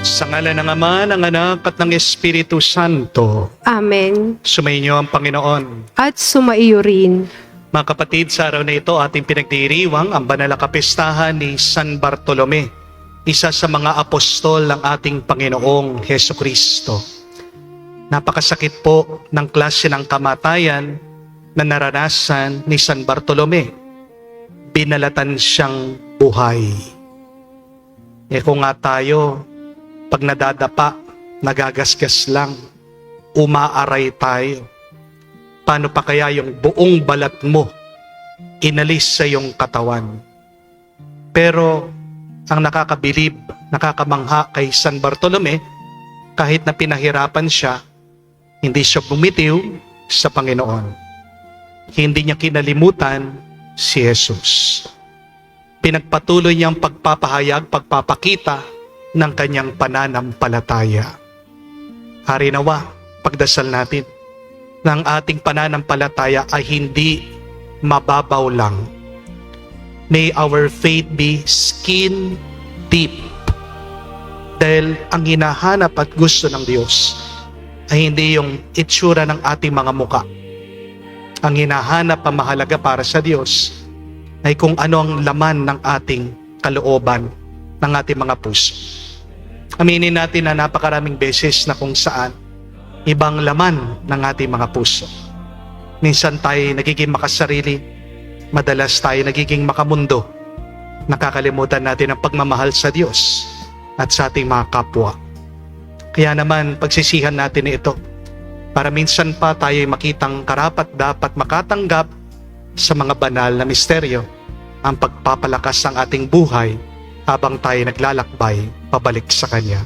Sa ngalan ng Ama, ng Anak, at ng Espiritu Santo. Amen. Sumainyo ang Panginoon. At sumaiyo rin. Mga kapatid, sa araw na ito ating pinagdiriwang ang banal na kapistahan ni San Bartolome, isa sa mga apostol ng ating Panginoong Hesukristo. Napakasakit po ng klase ng kamatayan na naranasan ni San Bartolome. Binalatan siyang buhay. Kung nga tayo, pag nadadapa, nagagasgas lang, umaaray tayo. Paano pa kaya yung buong balat mo inalis sa iyong katawan? Pero ang nakakabilib, nakakamangha kay San Bartolome, kahit na pinahirapan siya, hindi siya bumitiw sa Panginoon. Hindi niya kinalimutan si Jesus. Pinagpatuloy niyang pagpapahayag, pagpapakita ng kanyang pananampalataya. Hari nawa, pagdasal natin, ng ating pananampalataya ay hindi mababaw lang. May our faith be skin deep. Dahil ang hinahanap at gusto ng Diyos ay hindi yung itsura ng ating mga muka. Ang hinahanap ang mahalaga para sa Diyos ay kung ano ang laman ng ating kalooban, ng ating mga puso. Aminin natin na napakaraming beses na kung saan ibang laman ng ating mga puso. Minsan tayo nagiging makasarili, madalas tayo nagiging makamundo. Nakakalimutan natin ang pagmamahal sa Diyos at sa ating mga kapwa. Kaya naman pagsisihan natin ito para minsan pa tayo makitang karapat dapat makatanggap sa mga banal na misteryo, ang pagpapalakas ng ating buhay habang tayo naglalakbay pabalik sa Kanya.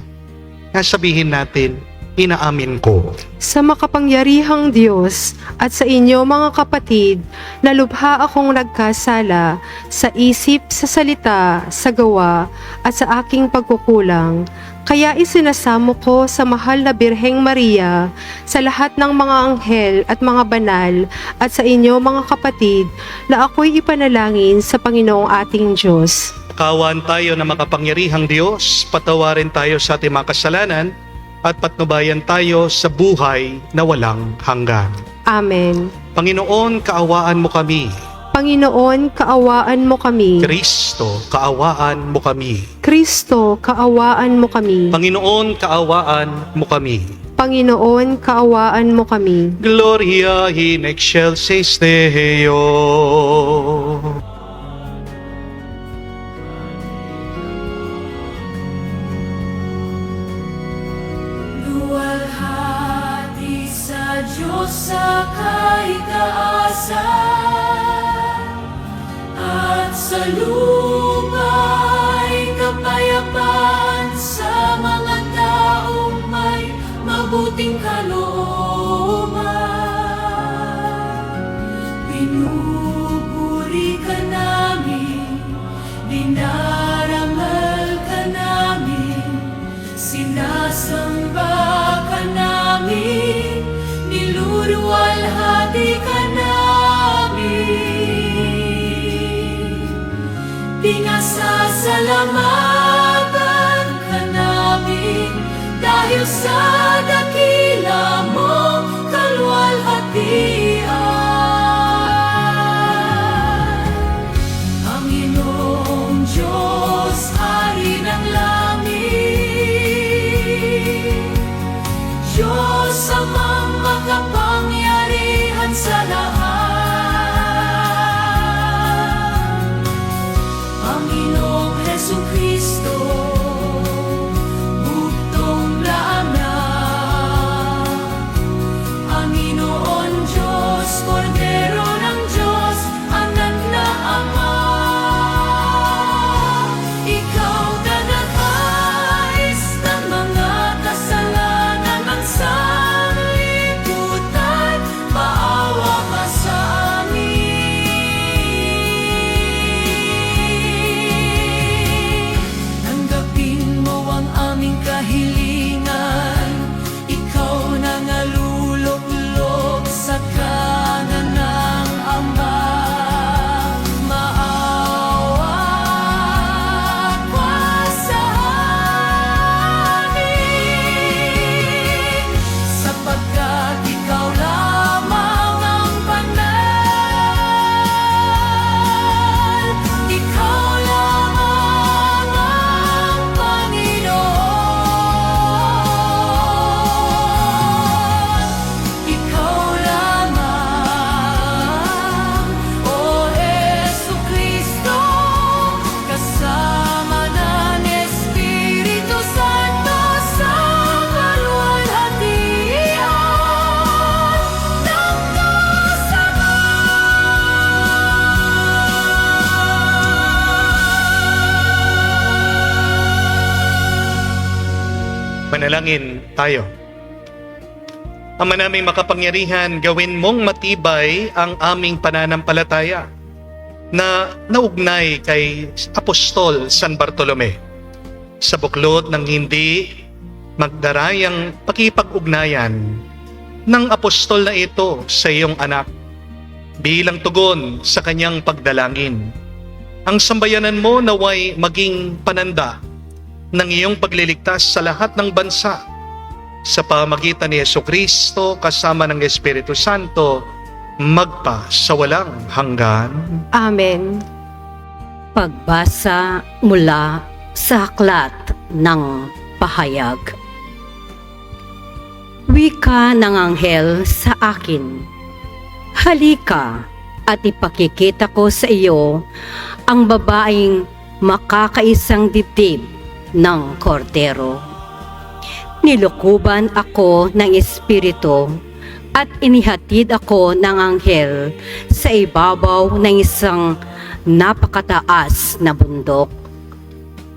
Kaya sabihin natin, inaamin ko Sa makapangyarihang Diyos at sa inyo mga kapatid, na lubha akong nagkasala sa isip, sa salita, sa gawa, at sa aking pagkukulang. Kaya isinasamo ko sa mahal na Birheng Maria, sa lahat ng mga anghel at mga banal, at sa inyo mga kapatid, na ako'y ipanalangin sa Panginoong ating Diyos. Kaawaan tayo na makapangyarihang Diyos, patawarin tayo sa ating mga kasalanan, at patnubayan tayo sa buhay na walang hanggan. Amen. Panginoon, kaawaan mo kami. Panginoon, kaawaan mo kami. Kristo, kaawaan mo kami. Kristo, kaawaan mo kami. Panginoon, kaawaan mo kami. Panginoon, kaawaan mo kami. Gloria in excelsis Deo. Luwalhati sa Diyos sa kaitaasan, at sa luma'y kapayapaan sa mga taong may mabuting kalooban. Pinupuri ka namin, dinaramal ka namin, sinasamba ka namin, niluluwalhati ka namin. Pinasasalamatan ka namin dahil sa dakila mong kaluwalhatian. Panginoong Diyos, Hari ng langit, Diyos amang makapangyarihan sa lahat. Panginoong Hesukristo, buktong laana. Panginoon Diyos, Manalangin tayo. Ama naming makapangyarihan, gawin mong matibay ang aming pananampalataya na naugnay kay Apostol San Bartolome sa buklod ng hindi magdarayang pakipag-ugnayan ng apostol na ito sa iyong anak bilang tugon sa kanyang pagdalangin. Ang sambayanan mo naway maging pananda ng iyong pagliligtas sa lahat ng bansa sa pamagitan ni Jesucristo kasama ng Espiritu Santo magpa sa walang hanggan. Amen. Pagbasa mula sa aklat ng pahayag. Wika ng anghel sa akin, halika at ipakikita ko sa iyo ang babaeng makakaisang dibdib ng kordero. Nilukuban ako ng espiritu at inihatid ako ng anghel sa ibabaw ng isang napakataas na bundok.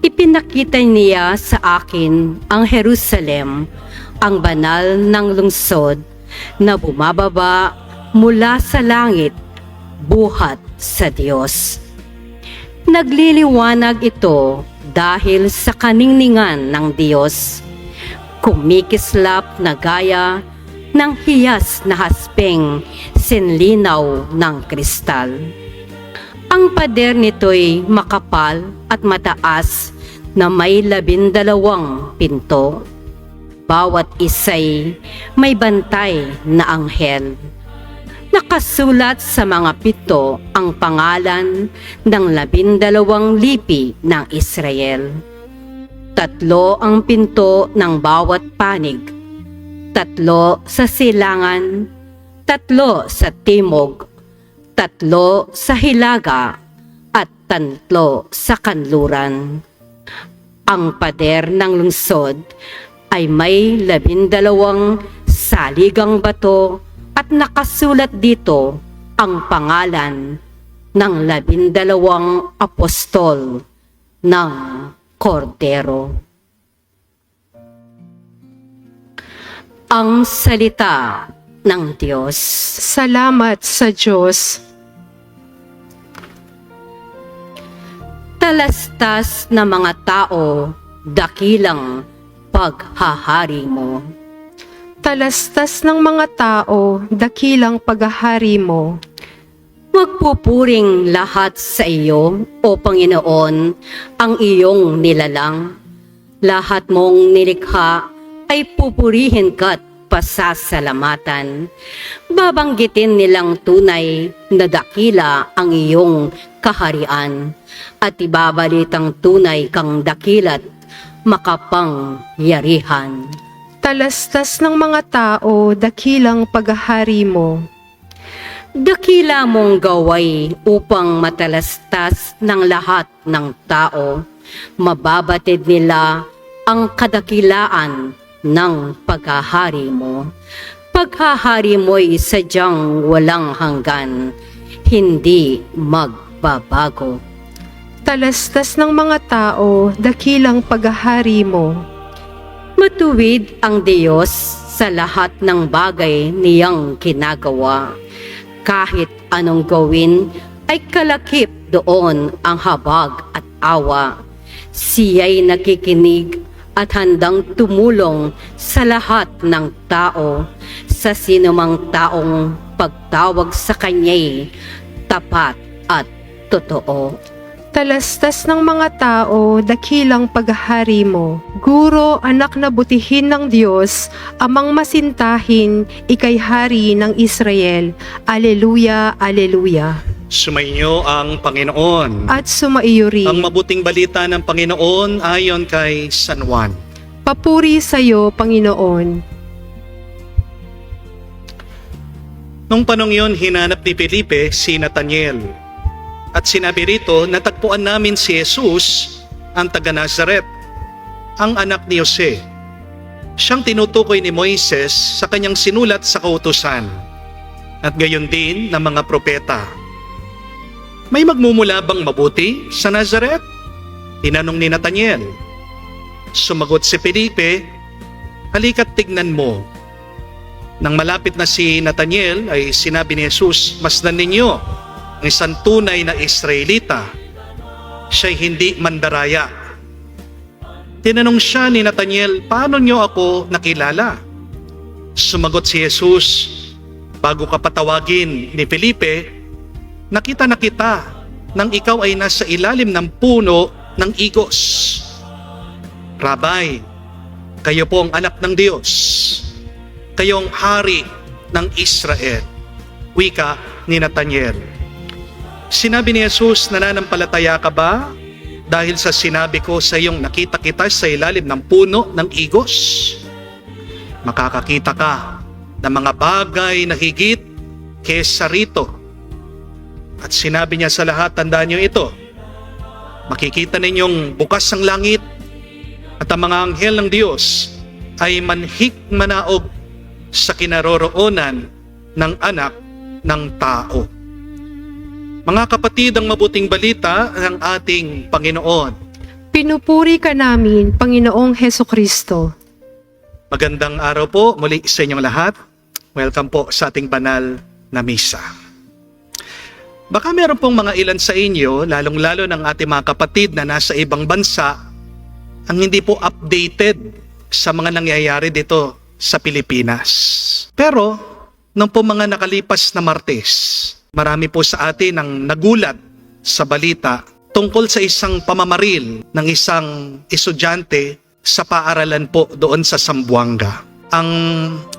Ipinakita niya sa akin ang Jerusalem, ang banal ng lungsod na bumababa mula sa langit, buhat sa Diyos. Nagliliwanag ito dahil sa kaningningan ng Diyos. Kumikislap na gaya ng hiyas na haspeng sinlinaw ng kristal. Ang pader nito'y makapal at mataas na may 12 pinto. Bawat isa'y may bantay na anghel. Nakasulat sa mga pito ang pangalan ng 12 lipi ng Israel. 3 ang pinto ng bawat panig, 3 sa silangan, 3 sa timog, 3 sa hilaga, at 3 sa kanluran. Ang pader ng lungsod ay may 12 saligang bato at nakasulat dito ang pangalan ng 12 apostol ng Kordero. Ang salita ng Diyos. Salamat sa Diyos. Talastas na mga tao, dakilang paghahari mo. Talastas ng mga tao, dakilang paghahari mo. Magpupuring lahat sa iyo, o Panginoon, ang iyong nilalang. Lahat mong nilikha ay pupurihin ka't pasasalamatan. Babanggitin nilang tunay na dakila ang iyong kaharian at ibabalitang tunay kang dakila't makapangyarihan. Talastas ng mga tao, dakilang paghahari mo. Dakila mong gaway upang matalastas ng lahat ng tao. Mababatid nila ang kadakilaan ng paghahari mo. Paghahari mo'y sadyang walang hanggan, hindi magbabago. Talastas ng mga tao, dakilang paghahari mo. Matuwid ang Diyos sa lahat ng bagay niyang ginagawa. Kahit anong gawin ay kalakip doon ang habag at awa. Siya'y nakikinig at handang tumulong sa lahat ng tao, sa sinumang taong pagtawag sa Kanya'y tapat at totoo. Talastas ng mga tao, dakilang paghahari mo. Guro, anak na butihin ng Diyos, amang masintahin, ikay hari ng Israel. Aleluya, aleluya. Sumainyo ang Panginoon. At sumaiyo Ang rin. mabuting balita ng Panginoon ayon kay San Juan. Papuri sa iyo, Panginoon. Nung panong yun, hinanap ni Felipe si Nathaniel. At sinabi rito, natagpuan namin si Jesus, ang taga Nazaret, ang anak ni Jose. Siyang tinutukoy ni Moises sa kanyang sinulat sa kautusan, at gayon din ng mga propeta. May magmumula bang mabuti sa Nazaret? Tinanong ni Nathaniel. Sumagot si Felipe, Halika't tignan mo. Nang malapit na si Nathaniel ay sinabi ni Jesus, masdan ninyo ang isang tunay na Israelita. Siya'y hindi mandaraya. Tinanong siya ni Nathaniel, paano niyo ako nakilala? Sumagot si Jesus, bago ka patawagin ni Felipe, nakita na kita nang ikaw ay nasa ilalim ng puno ng igos. Rabay, kayo po ang anak ng Diyos. Kayo ang hari ng Israel. Wika ni Nathaniel. Sinabi ni Jesus, nananampalataya ka ba? Dahil sa sinabi ko sa iyong nakita kita sa ilalim ng puno ng igos. Makakakita ka ng mga bagay na higit kesa rito. At sinabi niya sa lahat, tandaan niyo ito, makikita ninyong bukas ang langit at ang mga anghel ng Diyos ay manhik manaog sa kinaroroonan ng anak ng tao. Mga kapatid, ang mabuting balita ng ating Panginoon. Pinupuri ka namin, Panginoong Heso Kristo. Magandang araw po muli sa inyong lahat. Welcome po sa ating banal na misa. Baka meron pong mga ilan sa inyo, lalong-lalo ng ating mga kapatid na nasa ibang bansa, ang hindi po updated sa mga nangyayari dito sa Pilipinas. Pero, nung po mga nakalipas na Martes, marami po sa atin ang nagulat sa balita tungkol sa isang pamamaril ng isang estudyante sa paaralan po doon sa Zamboanga. Ang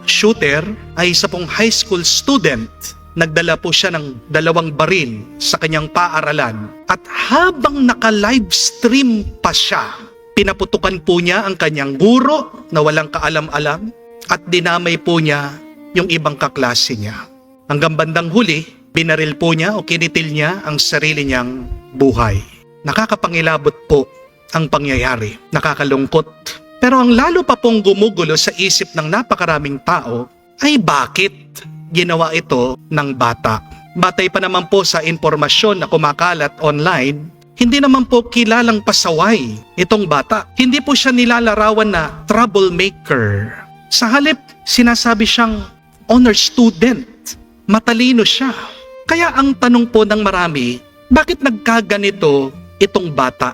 shooter ay isa pong high school student. Nagdala po siya ng 2 baril sa kanyang paaralan. At habang naka-livestream pa siya, pinaputukan po niya ang kanyang guro na walang kaalam-alam at dinamay po niya yung ibang kaklase niya. Hanggang bandang huli, binaril po niya o kinitil niya ang sarili niyang buhay. Nakakapangilabot po ang pangyayari. Nakakalungkot. Pero ang lalo pa pong gumugulo sa isip ng napakaraming tao ay bakit ginawa ito ng bata. Batay pa naman po sa impormasyon na kumakalat online, hindi naman po kilalang pasaway itong bata. Hindi po siya nilalarawan na troublemaker. Sa halip, sinasabi siyang honor student. Matalino siya. Kaya ang tanong po ng marami, bakit nagkaganito itong bata?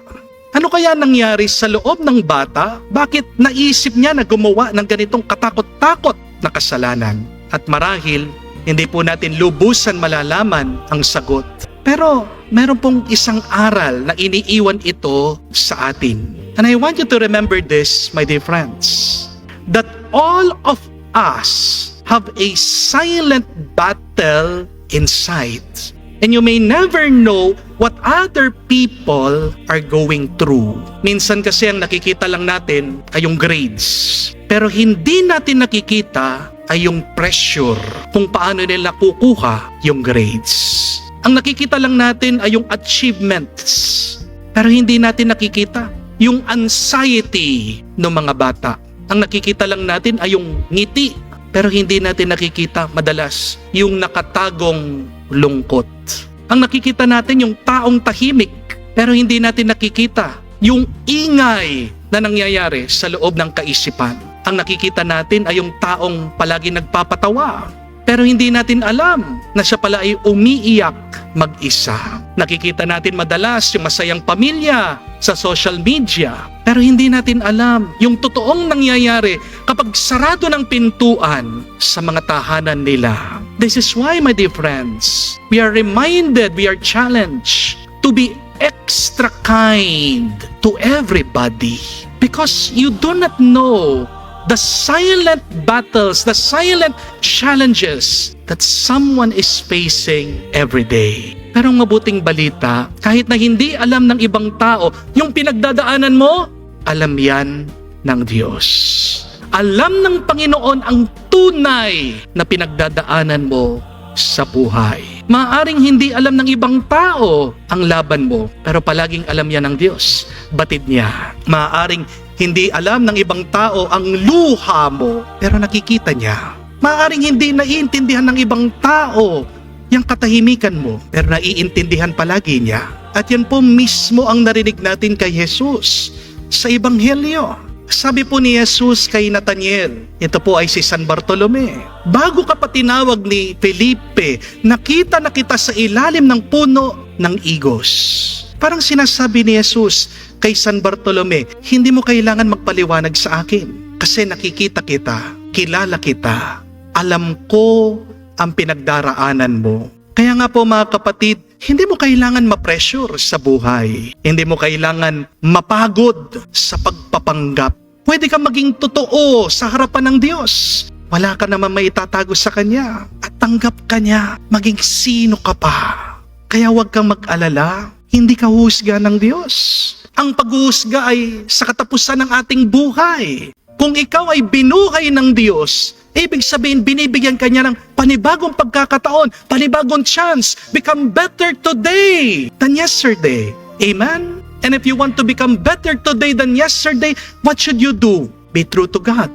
Ano kaya nangyari sa loob ng bata? Bakit naisip niya na gumawa ng ganitong katakot-takot na kasalanan? At marahil, hindi po natin lubusan malalaman ang sagot. Pero meron pong isang aral na iniiwan ito sa atin. And I want you to remember this, my dear friends, that all of us have a silent battle inside. And you may never know what other people are going through. Minsan kasi ang nakikita lang natin ay yung grades. Pero hindi natin nakikita ay yung pressure kung paano nila kukuha yung grades. Ang nakikita lang natin ay yung achievements. Pero hindi natin nakikita yung anxiety ng mga bata. Ang nakikita lang natin ay yung ngiti. Pero hindi natin nakikita madalas yung nakatagong lungkot. Ang nakikita natin yung taong tahimik, pero hindi natin nakikita yung ingay na nangyayari sa loob ng kaisipan. Ang nakikita natin ay yung taong palagi nagpapatawa, pero hindi natin alam na siya pala ay umiiyak mag-isa. Nakikita natin madalas yung masayang pamilya sa social media, pero hindi natin alam yung totoong nangyayari kapag sarado ng pintuan sa mga tahanan nila. This is why, my dear friends, we are reminded, we are challenged to be extra kind to everybody. Because you do not know the silent battles, the silent challenges that someone is facing every day. Pero ang mabuting balita, kahit na hindi alam ng ibang tao, yung pinagdadaanan mo, alam yan ng Diyos. Alam ng Panginoon ang tunay na pinagdadaanan mo sa buhay. Maaaring hindi alam ng ibang tao ang laban mo, pero palaging alam yan ng Diyos. Batid niya. Maaaring hindi alam ng ibang tao ang luha mo, pero nakikita niya. Maaaring hindi naiintindihan ng ibang tao yung katahimikan mo, pero naiintindihan palagi niya. At yan po mismo ang narinig natin kay Jesus sa Ebanghelyo. Sabi po ni Jesus kay Nathaniel, ito po ay si San Bartolome. Bago ka pa tinawag ni Felipe, nakita na kita sa ilalim ng puno ng igos. Parang sinasabi ni Jesus kay San Bartolome, hindi mo kailangan magpaliwanag sa akin. Kasi nakikita kita, kilala kita, alam ko ang pinagdaraanan mo. Kaya nga po mga kapatid, hindi mo kailangan ma-pressure sa buhay. Hindi mo kailangan mapagod sa pagpapanggap. Pwede kang maging totoo sa harapan ng Diyos. Wala ka naman may itatago sa Kanya. At tanggap ka Niya, maging sino ka pa. Kaya huwag kang mag-alala, hindi ka husga ng Diyos. Ang paghuhusga ay sa katapusan ng ating buhay. Kung ikaw ay binuhay ng Diyos, ibig sabihin binibigyan ka Niya ng panibagong pagkakataon, panibagong chance. Become better today than yesterday. Amen? And if you want to become better today than yesterday, what should you do? Be true to God.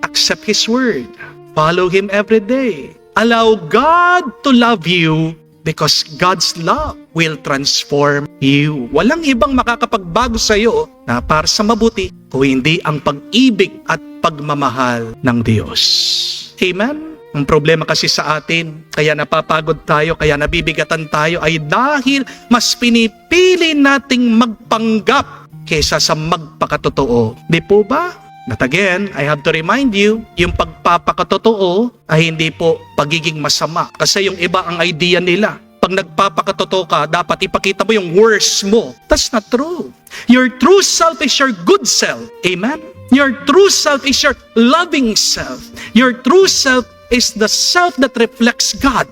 Accept His word. Follow Him every day. Allow God to love you because God's love will transform you. Walang ibang makakapagbago sa iyo na para sa mabuti kung hindi ang pag-ibig at pagmamahal ng Diyos. Amen? Ang problema kasi sa atin, kaya napapagod tayo, kaya nabibigatan tayo ay dahil mas pinipili nating magpanggap kaysa sa magpakatotoo. Di po ba? But again, I have to remind you, yung pagpapakatotoo ay hindi po pagiging masama. Kasi yung iba ang idea nila. Pag nagpapakatotoo ka, dapat ipakita mo yung worst mo. That's not true. Your true self is your good self. Amen? Your true self is your loving self. Your true self is the self that reflects God.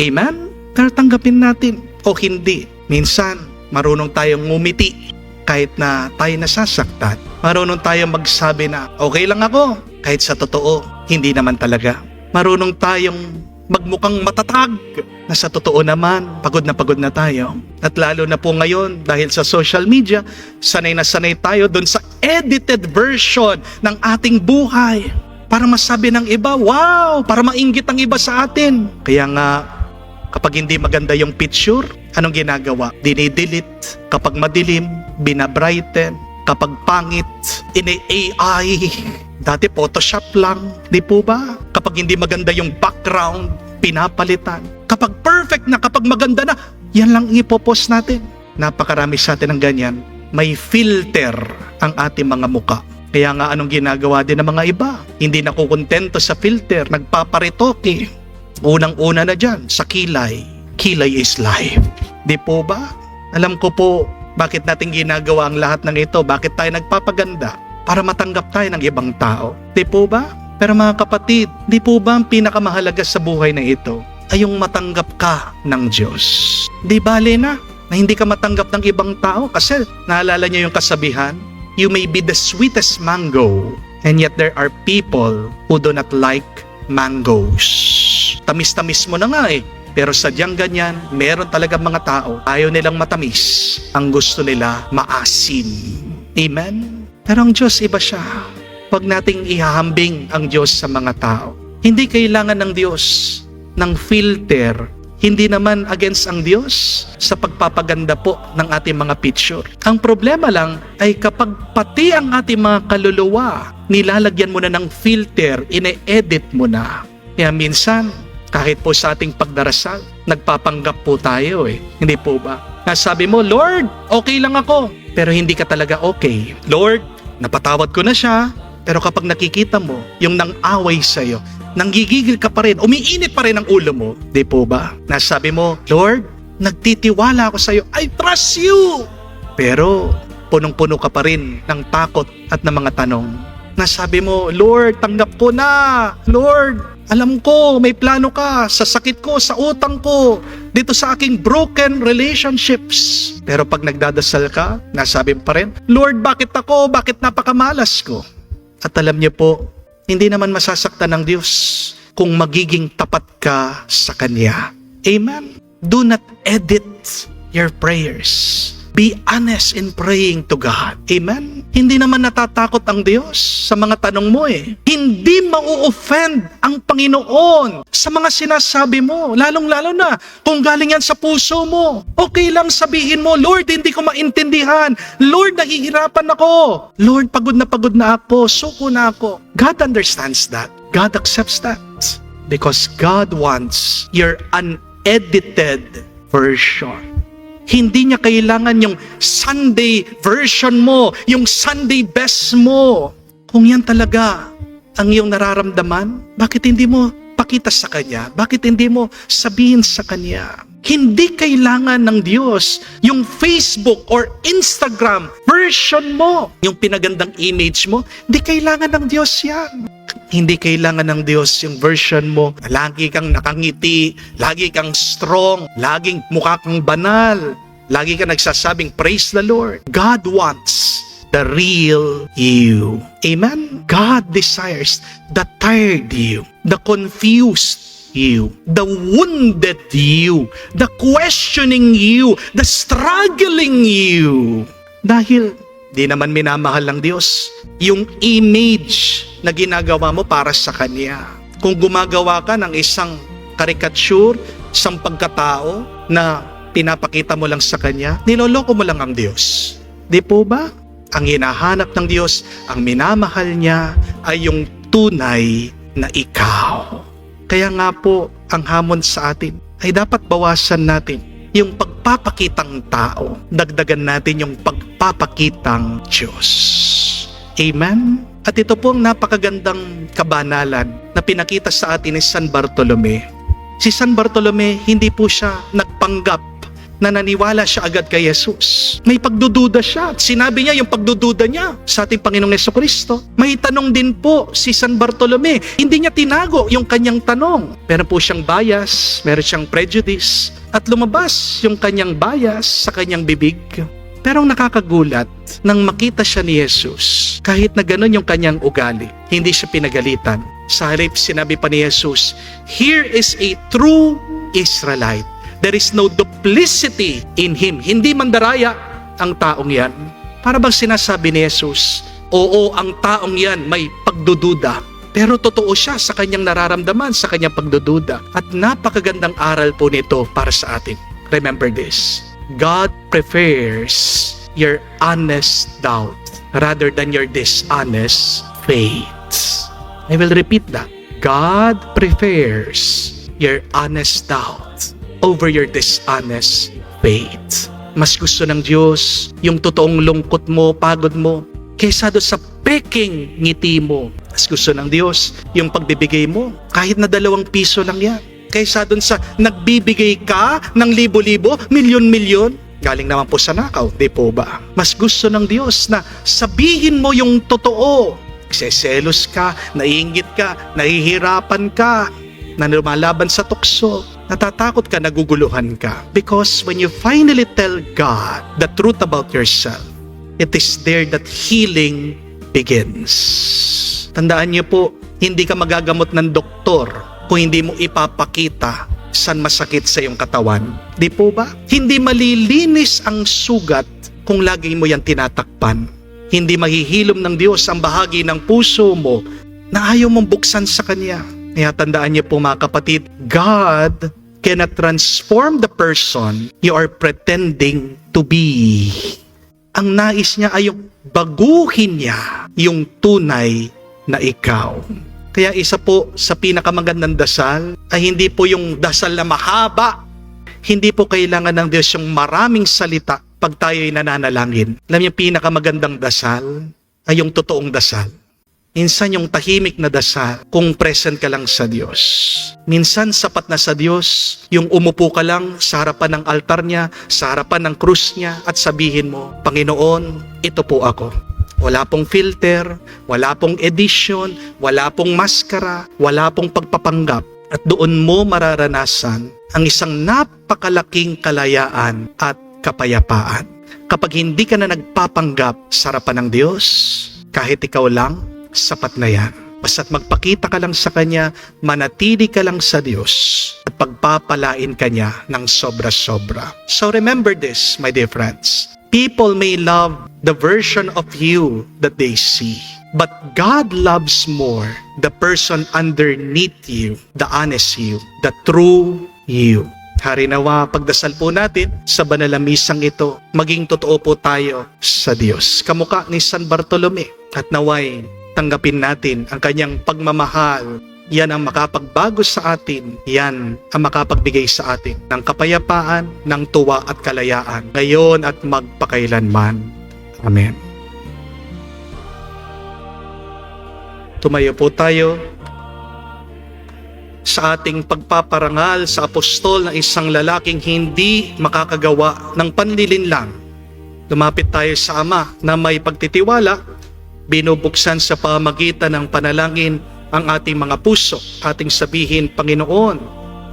Amen? Pero tanggapin natin o hindi. Minsan, marunong tayong ngumiti kahit na tayo nasasaktan. Marunong tayong magsabi na, okay lang ako, kahit sa totoo, hindi naman talaga. Marunong tayong magmukhang matatag, na sa totoo naman, pagod na tayo. At lalo na po ngayon, dahil sa social media, sanay na sanay tayo dun sa edited version ng ating buhay. Para masabi ng iba, wow, para mainggit ang iba sa atin. Kaya nga, kapag hindi maganda yung picture, anong ginagawa? Dinidelete. Kapag madilim, binabrighten. Kapag pangit, ini-AI. Dati Photoshop lang, di po ba? Kapag hindi maganda yung background, pinapalitan. Kapag perfect na, kapag maganda na, yan lang ipopost natin. Napakarami sa atin ng ganyan. May filter ang ating mga muka. Kaya nga anong ginagawa din ng mga iba? Hindi nakukontento sa filter, nagpaparitoke. Unang-una na dyan, sa kilay. Kilay is life. Di po ba? Alam ko po, bakit natin ginagawa ang lahat ng ito? Bakit tayo nagpapaganda? Para matanggap tayo ng ibang tao. Di po ba? Pero mga kapatid, di po ba ang pinakamahalaga sa buhay na ito ay yung matanggap ka ng Diyos? Di bale na hindi ka matanggap ng ibang tao kasi naalala niyo yung kasabihan, you may be the sweetest mango and yet there are people who do not like mangoes. Tamis-tamis mo na nga eh. Pero sadyang ganyan, meron talaga mga tao, ayaw nilang matamis. Ang gusto nila, maasim. Amen? Pero ang Diyos, iba siya. Huwag nating ihahambing ang Diyos sa mga tao. Hindi kailangan ng Diyos ng filter. Hindi naman against ang Diyos sa pagpapaganda po ng ating mga picture. Ang problema lang ay kapag pati ang ating mga kaluluwa, nilalagyan mo na ng filter, ine-edit mo na. Kaya minsan, kahit po sa ating pagdarasal, nagpapanggap po tayo eh. Hindi po ba? Nasabi mo, Lord, okay lang ako. Pero hindi ka talaga okay. Lord, napatawad ko na siya. Pero kapag nakikita mo, yung nang-away sa'yo, nanggigigil ka pa rin, umiinit pa rin ang ulo mo. Di po ba? Nasabi mo, Lord, nagtitiwala ako sa'yo. I trust you. Pero punong-puno ka pa rin ng takot at ng mga tanong. Nasabi mo, Lord, tanggap ko na. Lord, alam ko, may plano ka sa sakit ko, sa utang ko, dito sa aking broken relationships. Pero pag nagdadasal ka, nasabi pa rin, Lord, bakit ako? Bakit napakamalas ko? At alam niyo po, hindi naman masasaktan ng Diyos kung magiging tapat ka sa Kanya. Amen? Do not edit your prayers. Be honest in praying to God. Amen? Hindi naman natatakot ang Diyos sa mga tanong mo eh. Hindi mau-offend ang Panginoon sa mga sinasabi mo. Lalong-lalo na kung galing yan sa puso mo. Okay lang sabihin mo, Lord, hindi ko maintindihan. Lord, nahihirapan ako. Lord, pagod na ako. Suko na ako. God understands that. God accepts that. Because God wants your unedited version. Hindi niya kailangan yung Sunday version mo, yung Sunday best mo. Kung yan talaga ang iyong nararamdaman, bakit hindi mo pakita sa Kanya? Bakit hindi mo sabihin sa Kanya? Hindi kailangan ng Diyos yung Facebook or Instagram version mo, yung pinagandang image mo. Hindi kailangan ng Diyos yan. Hindi kailangan ng Diyos yung version mo. Lagi kang nakangiti, lagi kang strong, laging mukha kang banal, lagi kang nagsasabing, praise the Lord. God wants the real you. Amen? God desires the tired you, the confused you, the wounded you, the questioning you, the struggling you. Dahil di naman minamahal ng Diyos yung image na ginagawa mo para sa Kanya. Kung gumagawa ka ng isang karikature, isang pagkatao na pinapakita mo lang sa Kanya, niloloko mo lang ang Diyos. Di po ba? Ang hinahanap ng Diyos, ang minamahal niya ay yung tunay na ikaw. Kaya nga po, ang hamon sa atin ay dapat bawasan natin yung pagpapakitang tao. Dagdagan natin yung pagpapakitang Diyos. Amen? At ito po ang napakagandang kabanalan na pinakita sa atin ni San Bartolome. Si San Bartolome, hindi po siya nagpanggap na naniwala siya agad kay Jesus. May pagdududa siya. Sinabi niya yung pagdududa niya sa ating Panginoong Jesucristo. May tanong din po si San Bartolome. Hindi niya tinago yung kanyang tanong. Meron po siyang bias, meron siyang prejudice, at lumabas yung kanyang bias sa kanyang bibig. Pero ang nakakagulat, nang makita siya ni Jesus, kahit na ganun yung kanyang ugali, hindi siya pinagalitan. Sa halip, sinabi pa ni Jesus, "Here is a true Israelite. There is no duplicity in him." Hindi mandaraya ang taong yan. Para bang sinasabi ni Jesus, oo, ang taong yan may pagdududa. Pero totoo siya sa kanyang nararamdaman, sa kanyang pagdududa. At napakagandang aral po nito para sa atin. Remember this. God prefers your honest doubt rather than your dishonest faith. I will repeat that. God prefers your honest doubt over your dishonest faith. Mas gusto ng Diyos yung totoong lungkot mo, pagod mo, kaysa doon sa peking ngiti mo. Mas gusto ng Diyos yung pagbibigay mo, kahit na 2 piso lang yan. Kaysa doon sa nagbibigay ka ng libo-libo, milyon-milyon, galing naman po sa nakaw, di po ba? Mas gusto ng Diyos na sabihin mo yung totoo. Seselos ka, naiinggit ka, nahihirapan ka, na lumalaban sa tukso, natatakot ka, naguguluhan ka. Because when you finally tell God the truth about yourself, it is there that healing begins. Tandaan niyo po, hindi ka magagamot ng doktor kung hindi mo ipapakita saan masakit sa iyong katawan. Di po ba? Hindi malilinis ang sugat kung lagi mo yan tinatakpan. Hindi mahihilom ng Diyos ang bahagi ng puso mo na ayaw mong buksan sa Kanya. Kaya tandaan niyo po mga kapatid, God cannot transform the person you are pretending to be. Ang nais niya ay yung baguhin niya yung tunay na ikaw. Kaya isa po sa pinakamagandang dasal ay hindi po yung dasal na mahaba. Hindi po kailangan ng Diyos yung maraming salita pag tayo'y nananalangin. Alam niyo, pinakamagandang dasal ay yung totoong dasal. Minsan yung tahimik na dasal kung present ka lang sa Diyos. Minsan sapat na sa Diyos yung umupo ka lang sa harapan ng altar niya, sa harapan ng krus niya at sabihin mo, Panginoon, ito po ako. Wala pong filter, wala pong edition, wala pong maskara, wala pong pagpapanggap. At doon mo mararanasan ang isang napakalaking kalayaan at kapayapaan. Kapag hindi ka na nagpapanggap sa harapan ng Diyos, kahit ikaw lang, sapat na yan. Basta't magpakita ka lang sa Kanya, manatili ka lang sa Diyos, at pagpapalain ka niya ng sobra-sobra. So remember this, my dear friends. People may love the version of you that they see, but God loves more the person underneath you, the honest you, the true you. Harinawa, pagdasal po natin sa banal na misang ito, maging totoo po tayo sa Diyos. Kamukha ni San Bartolome, at naway tanggapin natin ang kanyang pagmamahal. Yan ang makapagbago sa atin. Yan ang makapagbigay sa atin ng kapayapaan, ng tuwa at kalayaan, ngayon at magpakailanman. Amen. Tumayo po tayo sa ating pagpaparangal sa apostol na isang lalaking hindi makakagawa ng panlilinlang. Lumapit tayo sa Ama na may pagtitiwala, binubuksan sa pamagitan ng panalangin ang ating mga puso. Ating sabihin, Panginoon,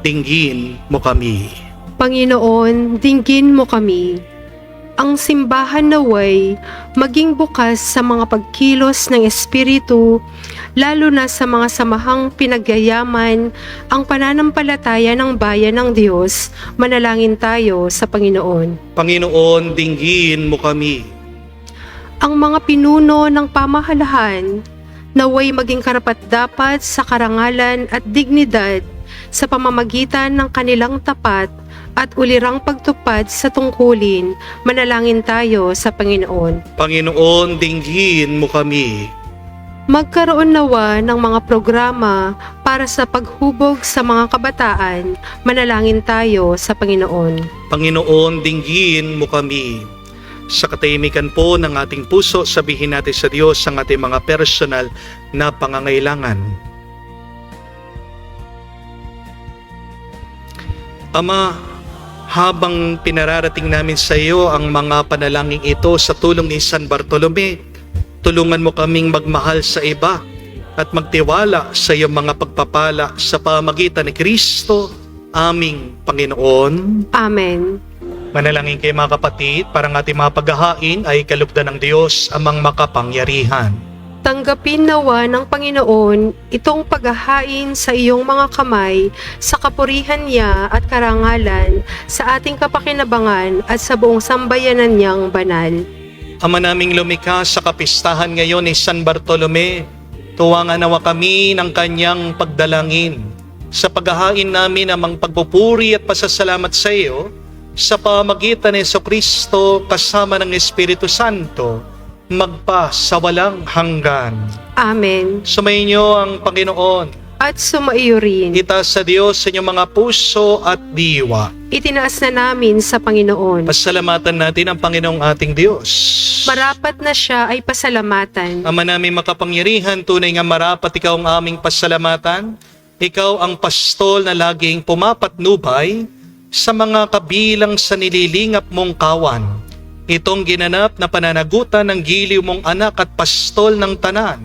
dinggin mo kami. Panginoon, dinggin mo kami. Ang simbahan naway maging bukas sa mga pagkilos ng Espiritu, lalo na sa mga samahang pinagyayaman ang pananampalataya ng bayan ng Diyos. Manalangin tayo sa Panginoon. Panginoon, dinggin mo kami. Ang mga pinuno ng pamahalahan naway maging karapat-dapat sa karangalan at dignidad sa pamamagitan ng kanilang tapat at ulirang pagtupad sa tungkulin. Manalangin tayo sa Panginoon. Panginoon, dinggin mo kami. Magkaroon nawa ng mga programa para sa paghubog sa mga kabataan. Manalangin tayo sa Panginoon. Panginoon, dinggin mo kami. Sa katahimikan po ng ating puso, sabihin natin sa Diyos ang ating mga personal na pangangailangan. Ama, habang pinararating namin sa iyo ang mga panalangin ito sa tulong ni San Bartolome, tulungan mo kaming magmahal sa iba at magtiwala sa iyong mga pagpapala sa pamagitan ni Kristo, aming Panginoon. Amen. Manalangin kayo mga kapatid, parang ating mga paghahain ay kalugdan ng Diyos amang makapangyarihan. Tanggapin nawa ng Panginoon itong paghahain sa iyong mga kamay sa kapurihan niya at karangalan sa ating kapakinabangan at sa buong sambayanan niyang banal. Ama naming lumikha sa kapistahan ngayon ni San Bartolome, tuwangan nawa kami ng kanyang pagdalangin. Sa paghahain namin amang pagpupuri at pasasalamat sa iyo, sa pamagitan ni Jesucristo kasama ng Espiritu Santo, magpa sa walang hanggan. Amen. Sumainyo ang Panginoon. At sumaiyo rin. Itaas sa Diyos sa inyong mga puso at diwa. Itinaas na namin sa Panginoon. Pasalamatan natin ang Panginoong ating Diyos. Marapat na siya ay pasalamatan. Ama namin makapangyarihan, tunay nga marapat ikaw ang aming pasalamatan. Ikaw ang pastol na laging pumapatnubay sa mga kabilang sa nililingap mong kawan. Itong ginanap na pananagutan ng giliw mong anak at pastol ng tanan.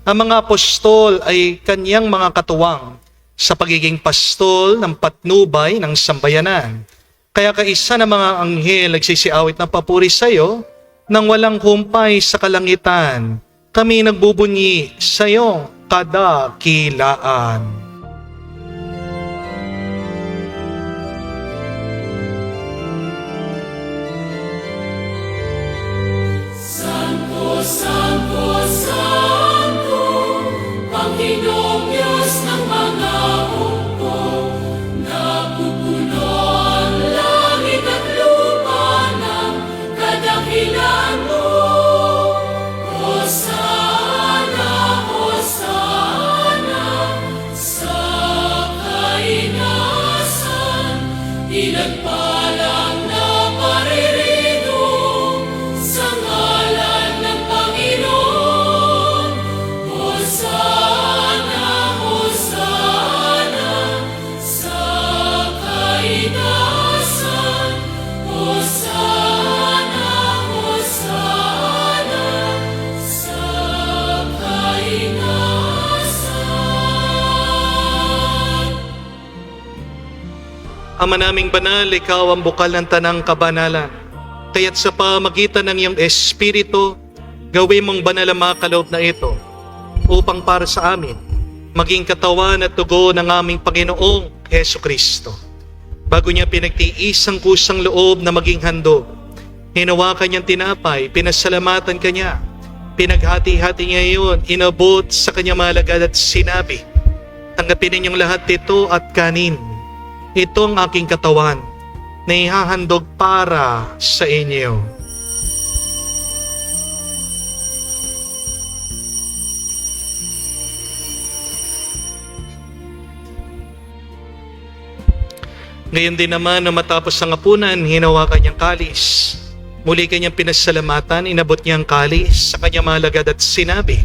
Ang mga apostol ay kanyang mga katuwang sa pagiging pastol ng patnubay ng sambayanan. Kaya kaisa ng mga anghel nagsisiawit ng papuri sa iyo nang walang humpay sa kalangitan. Kami nagbubunyi sa iyong kadakilaan. Santo, Santo, Panginoong Diyos ng mga hukbo, napupuno ang langit at lupa ng kadakilan mo. Hosana, Hosana, sa kainasan, pinagpalang na paririto sa ngalan ng Panginoon. Hosana, Hosana, sa kainasan. Hosana, Hosana, sa kainasan. Ama naming banal, ikaw ang bukal ng tanang kabanalan. Kaya't sa pamagitan ng iyong Espiritu, gawin mong banal ang mga kaloob na ito upang para sa amin maging katawan at dugo ng aming Panginoong Jesucristo. Bago niya pinagtiis ang kusang loob na maging handog, Hinawakan niyang tinapay, pinasalamatan kanya. Pinaghati-hati niya iyon, inabot sa kanyang mga alagad at sinabi, "Tanggapin ninyong lahat ito at kanin. Ito ang aking katawan na ihahandog para sa inyo." Ngayon din naman na matapos ang hapunan, hinawakan niyang kalis. Muli kanyang pinasalamatan, inabot niya ang kalis sa kanyang mga alagad at sinabi,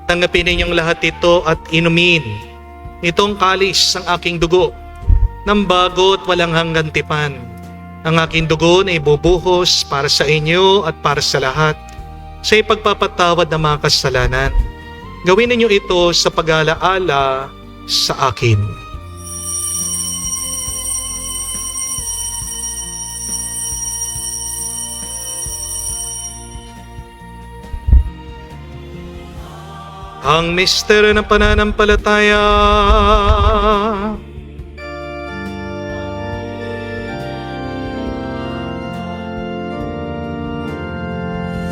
"Tanggapin ninyong lahat ito at inumin. Itong kalis ang aking dugo, ng bago at walang hanggang tipan. Ang aking dugo na ibubuhos para sa inyo at para sa lahat, sa ipagpapatawad ng mga kasalanan. Gawin ninyo ito sa pag-alaala sa akin." Ang misteryo ng pananampalataya.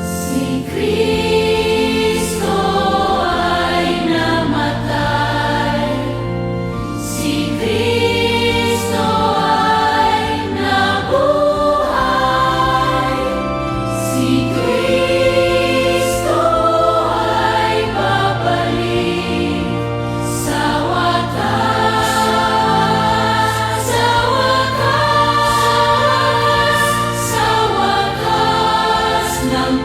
Si Kristo ay namatay, si Kristo ay nabuhay, si Kristo ay babalik sa wakas, sa wakas, sa wakas ng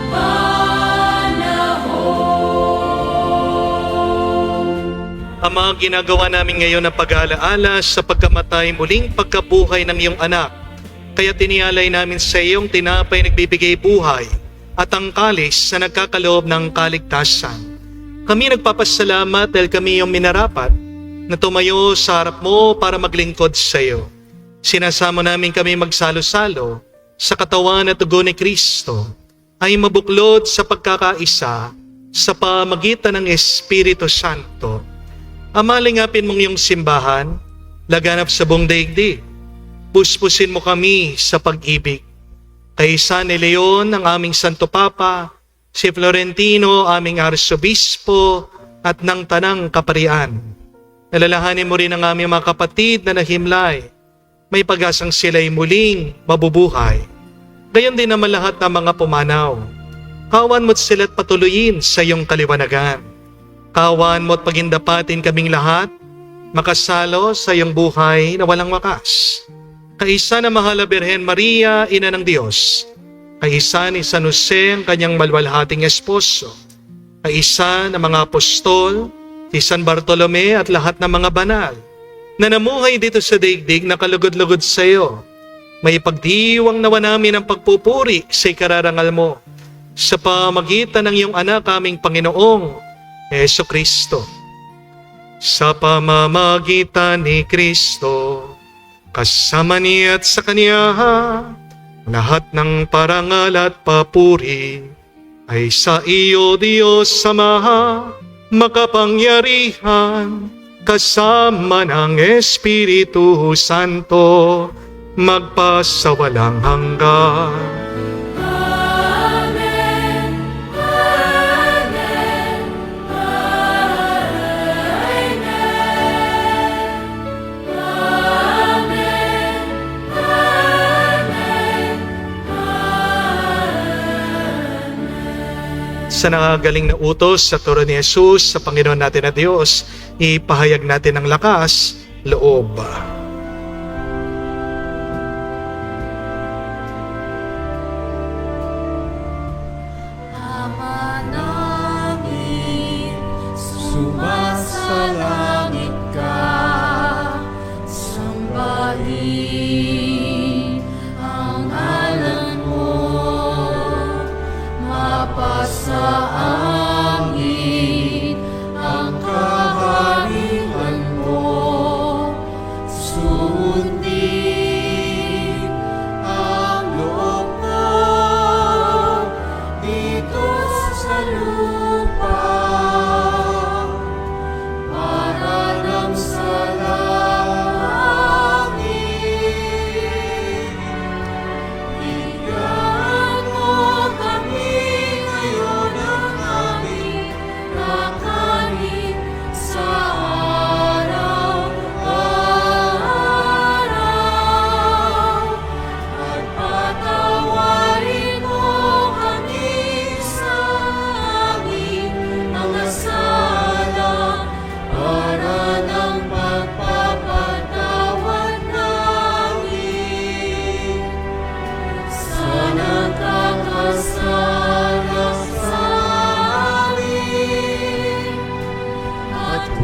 Ang mga ginagawa namin ngayon na pag-aalaala sa pagkamatay muling pagkabuhay ng iyong anak. Kaya tinialay namin sa iyong tinapay nagbibigay buhay at ang kalis na nagkakaloob ng kaligtasan. Kami nagpapasalamat dahil kami yung minarapat na tumayo sa harap mo para maglingkod sa iyo. Sinasamo namin kami magsalo-salo sa katawan at dugo ni Kristo ay mabuklod sa pagkakaisa sa pamagitan ng Espiritu Santo. Amalingapin mong iyong simbahan, laganap sa buong daigdig. Puspusin mo kami sa pag-ibig. Kay San Leon, ang aming Santo Papa, si Florentino, aming Arsobispo, at ng Tanang Kaparian. Alalahanin mo rin ang aming mga kapatid na nahimlay. May pag-asang sila'y muling mabubuhay. Gayon din naman lahat ng mga pumanaw. Kawan mo't sila't patuloyin sa iyong kaliwanagan. Kawan mo't pagindapatin kaming lahat, makasalo sa iyong buhay na walang wakas. Kaisa na mahal na Birhen Maria, Ina ng Diyos. Kaisa ni San Jose, ang kanyang malwalhating esposo. Kaisa ng mga apostol, si San Bartolome at lahat ng mga banal na namuhay dito sa daigdig na kalugod-lugod sa iyo. May pagdiwang nawa namin ang pagpupuri sa ikararangal mo sa pamagitan ng iyong anak aming Panginoong Jesucristo. Sa pamamagitan ni Kristo, kasama niya at sa Kanya, lahat ng parangal at papuri ay sa iyo, Diyos Ama, makapangyarihan, kasama ng Espiritu Santo, magpasawalang hanggan. Sa nakagaling na utos sa turo ni Jesus sa Panginoon natin na Diyos, ipahayag natin ang lakas, loob. Ama namin, sumasalangit ka, sambahin ang ngalan mo, mapasa amin ang kaharian mo, sundin ang loob mo dito sa lupa para nang sa langit. Bigyan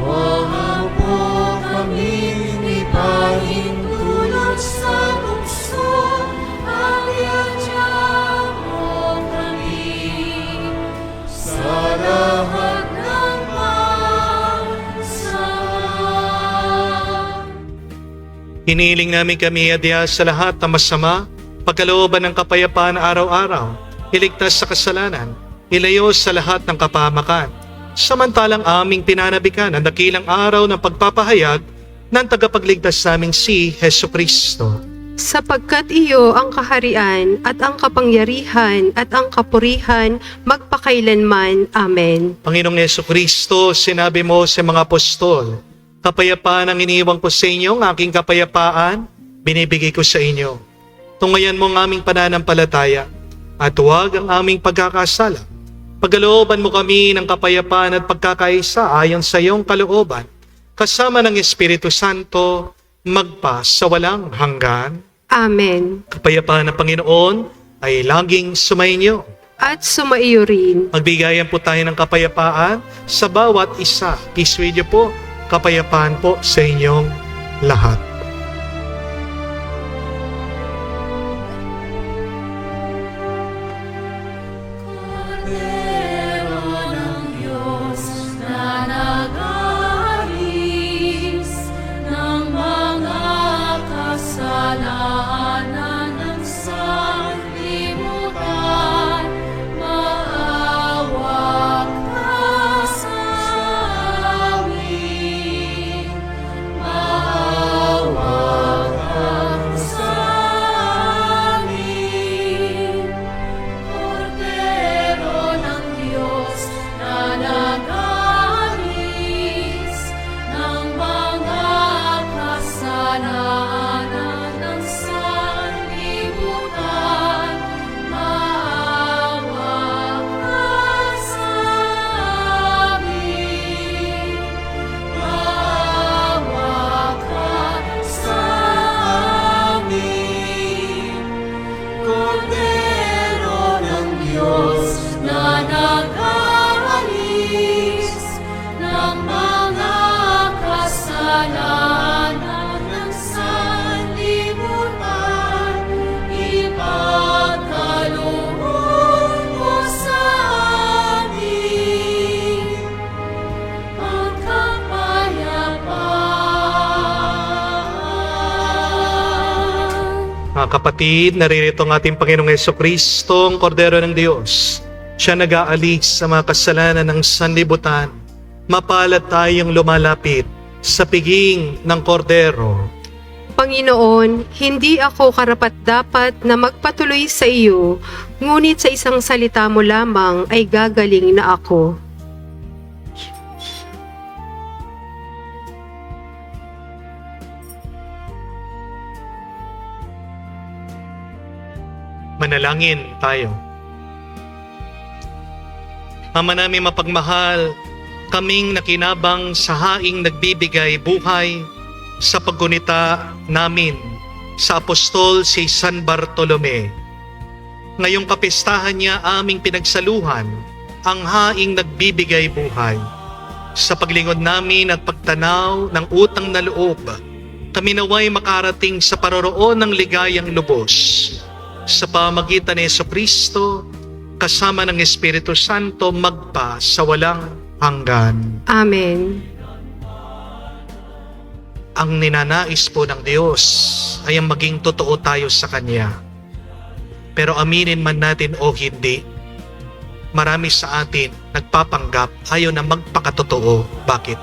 Huwag mo kaming ipahintulot sa bukso, at iadya mo kami sa lahat ng pagsama. Hinihiling namin kami adya sa lahat ng masama, pagkalooban ng kapayapaan araw-araw, iligtas sa kasalanan, ilayo sa lahat ng kapahamakan. Samantalang aming pinanabikan ang dakilang araw ng pagpapahayag ng tagapagligtas naming si Hesu Kristo. Sapagkat iyo ang kaharian at ang kapangyarihan at ang kapurihan magpakailanman. Amen. Panginoong Hesu Kristo, sinabi mo sa mga apostol, kapayapaan ang iniiwan ko sa inyo, ang aking kapayapaan, binibigay ko sa inyo. Tungayan mo ang aming pananampalataya at huwag ang aming pagkakasala. Pagkalooban mo kami ng kapayapaan at pagkakaisa ayon sa iyong kalooban, kasama ng Espiritu Santo, magpa sa walang hanggan. Amen. Kapayapaan ng Panginoon ay laging sumainyo. At sumaiyo rin. Magbigayan po tayo ng kapayapaan sa bawat isa. Peace with you po. Kapayapaan po sa inyong lahat. Kordero ng Diyos na nag-aalis ng mga kasalanan ng sanlibutan, maawa ka sa amin. Maawa ka sa amin. Kordero ng Diyos na nag-aalis ng mga kasalanan ng sanlibutan, maawa ka sa amin. Maawa ka sa amin. Kordero ng Diyos na nag-aalis ng mga kasalanan ng sanlibutan, ipagkaloob mo sa amin ang kapayapaan. Mga kapatid, naririto ang ating Panginoong Jesucristo, ang Kordero ng Diyos. Siya nag-aalis sa mga kasalanan ng sanlibutan. Mapalad tayong lumalapit sa piging ng Kordero. Panginoon, hindi ako karapat-dapat na magpatuloy sa iyo, ngunit sa isang salita mo lamang ay gagaling na ako. Manalangin tayo. Ama namin mapagmahal, kaming nakinabang sa haing nagbibigay buhay sa paggunita namin sa apostol si San Bartolome. Ngayong kapistahan niya aming pinagsaluhan ang haing nagbibigay buhay. Sa paglingod namin at pagtanaw ng utang na loob, kami naway makarating sa paroroon ng ligayang lubos. Sa pamagitan ni Jesucristo, kasama ng Espiritu Santo, magpa sa walang hanggan. Amen. Ang ninanais po ng Diyos ay ang maging totoo tayo sa Kanya. Pero aminin man natin o hindi, marami sa atin nagpapanggap, ayaw na magpakatotoo. Bakit?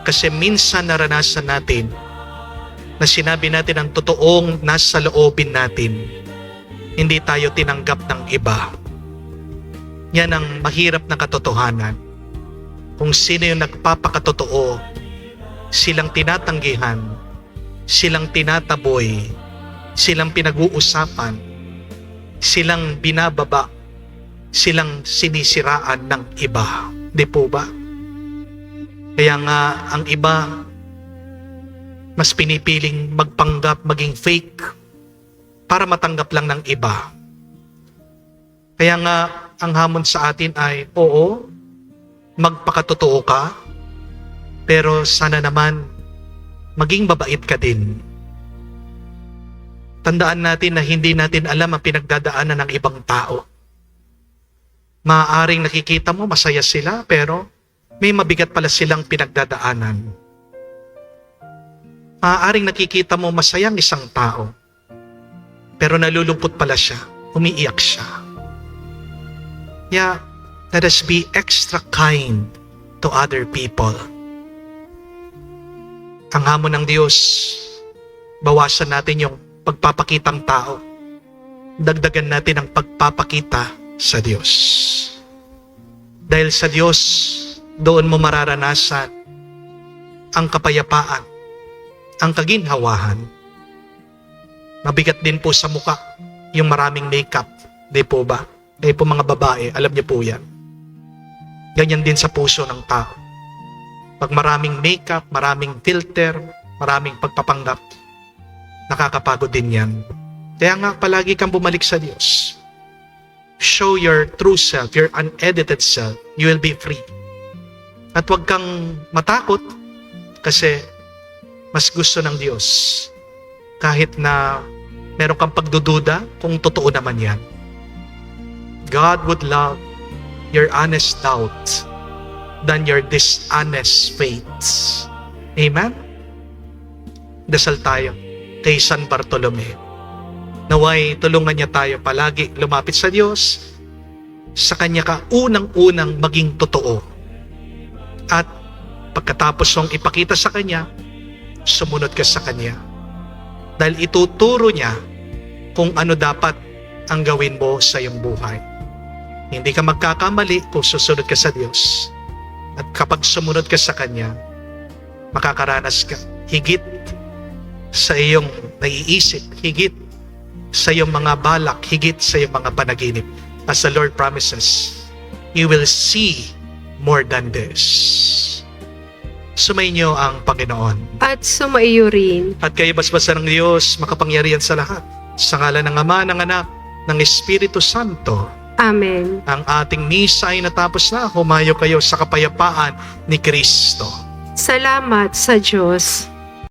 Kasi minsan naranasan natin na sinabi natin ang totoong nasa loobin natin. Hindi tayo tinanggap ng iba. Yan ang mahirap na katotohanan. Kung sino yung nagpapakatotoo, silang tinatanggihan, silang tinataboy, silang pinag-uusapan, silang binababa, silang sinisiraan ng iba. Di po ba? Kaya nga ang iba mas pinipiling magpanggap, maging fake para matanggap lang ng iba. Kaya nga ang hamon sa atin ay, oo, magpakatotoo ka, Pero sana naman, maging mabait ka din. Tandaan natin na hindi natin alam ang pinagdadaanan ng ibang tao. Maaaring nakikita mo masaya sila, pero may mabigat pala silang pinagdadaanan. Maaaring nakikita mo masayang isang tao, pero nalulungkot pala siya, umiiyak siya. Kaya, let us be extra kind to other people. Ang hamon ng Diyos, bawasan natin yung pagpapakitang tao. Dagdagan natin ang pagpapakita sa Diyos. Dahil sa Diyos, doon mo mararanasan ang kapayapaan, ang kaginhawahan. Mabigat din po sa muka yung maraming makeup, di po ba? Di po mga babae, alam niyo po yan. Ganyan din sa puso ng tao. Pag maraming makeup, maraming filter, maraming pagpapanggap, nakakapagod din yan. Kaya nga palagi kang bumalik sa Diyos. Show your true self, your unedited self. You will be free. At huwag kang matakot kasi mas gusto ng Diyos kahit na meron kang pagdududa kung totoo naman yan. God would love your honest doubt than your dishonest faith. Amen? Dasal tayo kay San Bartolome. Naway tulungan niya tayo palagi lumapit sa Diyos, sa Kanya ka unang-unang maging totoo. At pagkatapos mong ipakita sa Kanya, sumunod ka sa Kanya. Dahil ituturo niya kung ano dapat ang gawin mo sa iyong buhay. Hindi ka magkakamali kung susunod ka sa Diyos. At kapag sumunod ka sa Kanya, makakaranas ka higit sa iyong naiisip, higit sa iyong mga balak, higit sa iyong mga panaginip. As the Lord promises, you will see more than this. Sumainyo ang Panginoon. At sumaiyo rin. At kayo basbasan ng Diyos, makapangyarihan sa lahat. Sa ngalan ng Ama, ng Anak, ng Espiritu Santo. Amen. Ang ating misa ay natapos na. Humayo kayo sa kapayapaan ni Kristo. Salamat sa Diyos.